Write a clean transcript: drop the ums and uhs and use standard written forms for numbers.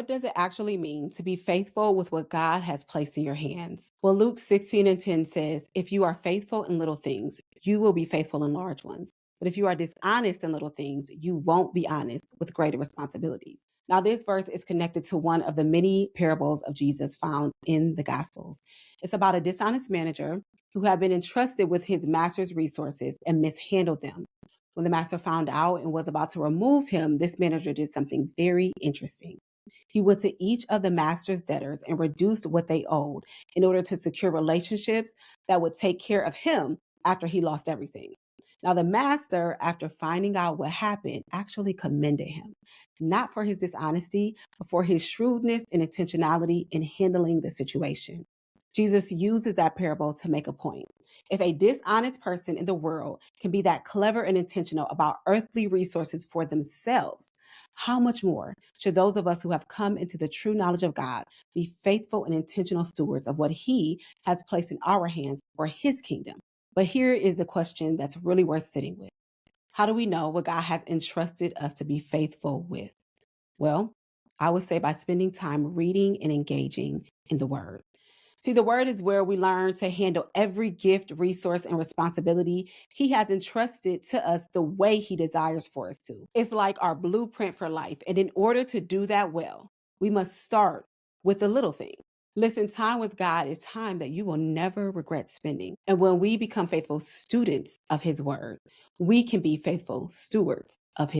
does it actually mean to be faithful with what God has placed in your hands? Well, Luke 16:10 says, if you are faithful in little things, you will be faithful in large ones. But if you are dishonest in little things, you won't be honest with greater responsibilities. Now, this verse is connected to one of the many parables of Jesus found in the Gospels. It's about a dishonest manager who had been entrusted with his master's resources and mishandled them. When the master found out and was about to remove him, this manager did something very interesting. He went to each of the master's debtors and reduced what they owed in order to secure relationships that would take care of him after he lost everything. Now, the master, after finding out what happened, actually commended him, not for his dishonesty, but for his shrewdness and intentionality in handling the situation. Jesus uses that parable to make a point. If a dishonest person in the world can be that clever and intentional about earthly resources for themselves, how much more should those of us who have come into the true knowledge of God be faithful and intentional stewards of what He has placed in our hands for His kingdom? But here is the question that's really worth sitting with. How do we know what God has entrusted us to be faithful with? Well, I would say by spending time reading and engaging in the Word. See, the Word is where we learn to handle every gift, resource, and responsibility He has entrusted to us the way He desires for us to. It's like our blueprint for life. And in order to do that well, we must start with the little things. Listen, time with God is time that you will never regret spending. And when we become faithful students of His Word, we can be faithful stewards of His